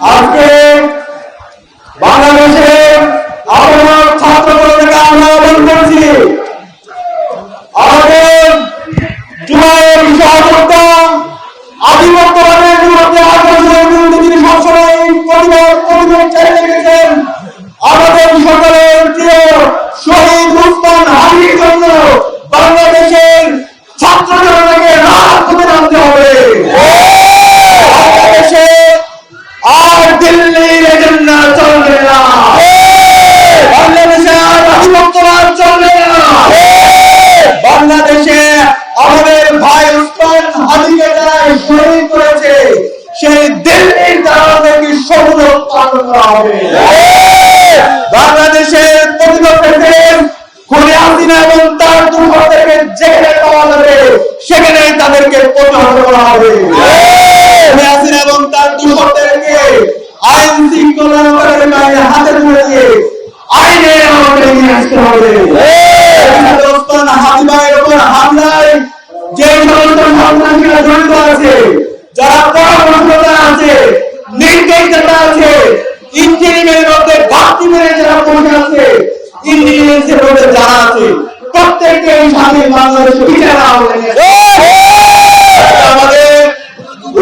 আজকে বাংলাদেশে আমরা ছাত্রদেরকে আমরা আহ্বান করছি, আমাদের জুলাইয়ের সহযোগিতা আধিপত্যবাদের বিরুদ্ধে আগ্রাসনের বিরুদ্ধে তিনি সবসময় প্রতিবাদ চালিয়ে গেছেন। আমাদের সকলের প্রিয় শহীদ উসমান হাদির জন্য বাংলাদেশের ছাত্র জনতাকে রাজপথে নামতে হবে। বাংলাদেশে আর দিল্লির এজেন্ডা চলবে না, বাংলাদেশে আর আধিপত্যবাদ চলবে না। বাংলাদেশে আমাদের ভাই উসমান হাদিকে যারা শহীদ করেছে সেই দিল্লির দ্বারা সবুজ পালন করা হবে। বাংলাদেশের প্রতিপক্ষ খুনি হাসিনা এবং তার দুর্বলদেরকে যেখানে পাওয়া যাবে সেখানে তাদেরকে প্রতিহত করা হবে। খুনি হাসিনা এবং তার দুর্বলদেরকে আইন শৃঙ্খলার বাইরে হাতে তুলে দিয়ে আইনে আমাদের নিয়ে আসতে হবে। ওসমান হাদি ভাইয়ের উপর হামলায় যে সমস্ত সন্ত্রাসীরা জড়িত আছে, যারা পরামর্শদাতা আছে, নির্দেশদাতা আছে, ইঞ্জিনিয়ারিং মধ্যে ঘাটতি মেরে যারা বসে আছে, ইঞ্জিনিয়ারিং মধ্যে যারা আছে, প্রত্যেককে স্বাধীন বাংলাদেশে বিচার আমাদের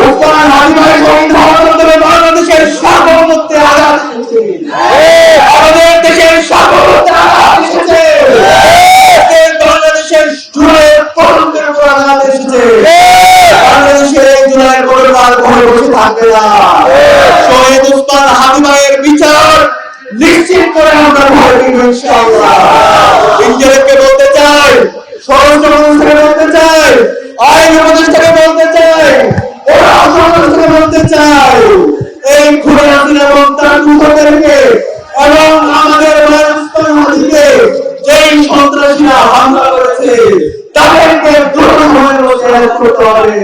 ওসমান হাদি ভাই শহীদ হওয়ার মাধ্যমে বাংলাদেশের সার্বভৌমত্বে আঘাত এসেছে, আমাদের দেশের সার্বভৌমত্বে আঘাত এসেছে, বাংলাদেশের জুলাইয়ের পরবর্তীর উপর আঘাত এসেছে। বাংলাদেশের জুলাইয়ের পরিবার ঘরে বসে থাকবে না। শহীদ উসমান হাদি ভাইয়ের বিচার নিশ্চিত করে আমরা ঘরে দিব ইনশাআল্লাহ। ইঞ্জিনিয়ারকে বলতে চাই, স্বরাষ্ট্র মন্ত্রীকে বলতে চাই, আইন উপদেষ্টাকে বলতে চাই, পররাষ্ট্র বলতে চাই, এই খুনি হাসিনা এবং তার দুর্বলদেরকে এবং আমাদের ভাই উসমান হাদিকে যেই সন্ত্রাসীরা হামলা করেছে তাদেরকে দ্রুত সময়ের মধ্যে অ্যারেস্ট করতে হবে।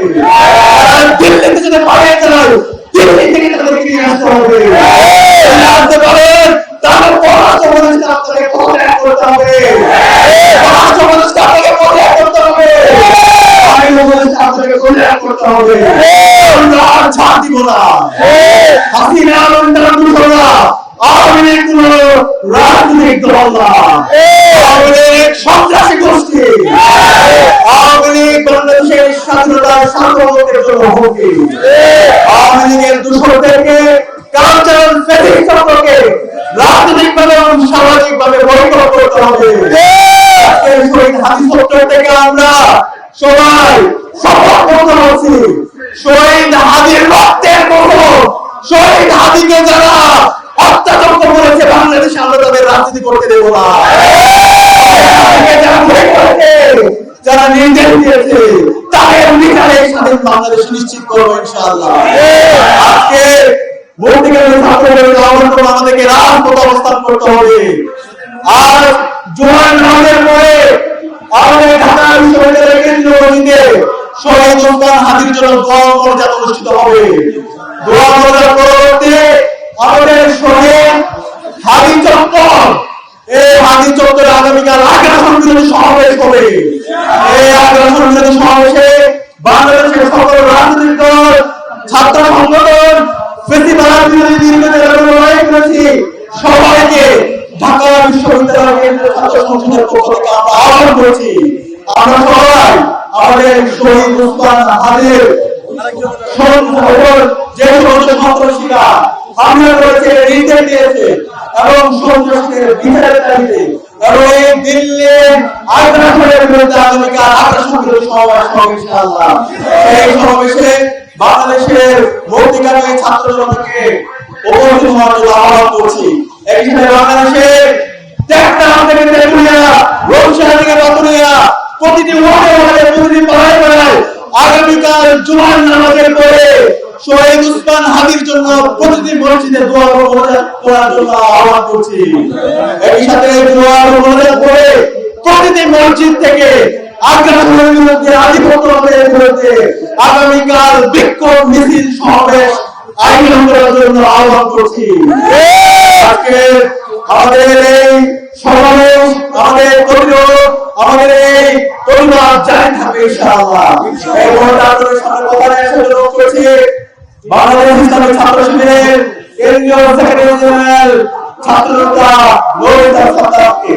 দিল্লিতে যদি পালিয়ে যায়, দিল্লি থেকে তাদেরকে নিয়ে আসতে হবে। আসতে পারেন তাদের পররাষ্ট্র উপদেষ্টা আপনাকে কন্ট্যাক্ট করতে হবে, পররাষ্ট্র উপদেষ্টা আপনাকে কন্ট্যাক্ট করতে হবে, আইন উপদেষ্টা আপনাকে কন্ট্যাক্ট করতে হবে। আমরা আর ছাড় দিব না। হাসিনা এবং তার দুর্বলরা আওয়ামী লীগ কোন রাজনৈতিক দল না, আওয়ামী লীগ সন্ত্রাসী গোষ্ঠী। আওয়ামী লীগ বাংলাদেশের স্বাধীনতার সার্বভৌমত্বের জন্য হুমকি। আওয়ামী লীগের দুর্বলদেরকে কালচারাল ফেসিলিটিকে রাজনৈতিকভাবে এবং সামাজিকভাবে বৈকল্য করতে হবে। শহীদ হাদি সত্তর থেকে আমরা সবাই শপথ করতে পারছি, শহীদ হাদির রক্তের মতো শহীদ হাদিকে যারা অত্যাচার করেছে বাংলাদেশে আমরা তাদের রাজনীতি করতে দেব না। যারা নির্দেশ দিয়েছে তাদের বিচারে স্বাধীন বাংলাদেশ নিশ্চিত করবো ইনশাআল্লাহ। আজকে আমাদেরকে রাজপথ অবস্থান করতে হবে। আর জুলাই নামের পরে আমাদের ঢাকা বিশ্ববিদ্যালয়ের কেন্দ্রীয় শহীদ উসমান হাদির জন্য দোয়া মোনাজাত অনুষ্ঠিত হবে। দোয়া মোনাজাত পরবর্তী আমাদের শহীদ হাদি চত্বর, এই হাদি চত্বরে আগামীকাল আগ্রাসন বিরোধী সমাবেশ হবে। এই আগ্রাসন বিরোধী সমাবেশে বাংলাদেশের সকল রাজনৈতিক দল, ছাত্র সংগঠন, ফেসিবাদ বিরোধী দীর্ঘদিনের লড়াই করেছি সবাইকে ঢাকা বিশ্ববিদ্যালয় কেন্দ্রীয় ছাত্র সংসদের পক্ষ থেকে আমরা আহ্বান করেছি। আমরা সবাই আমাদের শহীদ উসমান হাদির যে সমস্ত সন্ত্রাসীরা হামলা করেছে, নির্দেশ দিয়েছে এবং সন্ত্রাসীদের বিচারের দাবিতে এবং এই দিল্লির আগ্রাসনের বিরুদ্ধে আগামীকাল আগ্রাসন বিরোধী সমাবেশ হবে ইনশাআল্লাহ। এই সমাবেশে বাংলাদেশের ভর্তিকামী ছাত্র জনতাকে উপস্থিত হওয়ার জন্য আহ্বান করছি। এই সাথে বাংলাদেশের টেকনাফ থেকে তেতুলিয়া, রংশাহী থেকে পাতুরিয়া, প্রতিটি ওয়ার্ডে ওয়ার্ডে, প্রতিটি পাড়ায় পাড়ায় আগামীকাল জুমার নামাজের পরে শহীদ উসমান হাদির জন্য প্রতিটি মসজিদে দোয়া করার জন্য আহ্বান করছি। এই সাথে দোয়া করে প্রতিটি মসজিদ থেকে আগ্রাসনের বিরুদ্ধে, আধিপত্যবাদের বিরুদ্ধে আগামীকাল বিক্ষোভ মিছিল সমাবেশ আয়োজন করার জন্য আহ্বান করছি। আজকে আমাদের এই সমাবেশ, আমাদের প্রতিরোধ, আমাদের এই পরিবার জারি থাকবে ইনশাআল্লাহ। এই মহড়া আন্দোলনের সামনে কথা নিয়ে এসে করেছি বাংলাদেশ ইসলামী ছাত্র শিবিরের কেন্দ্রীয় সেক্রেটারি জেনারেল ছাত্রনেতা নৌরিতা সরদারকে।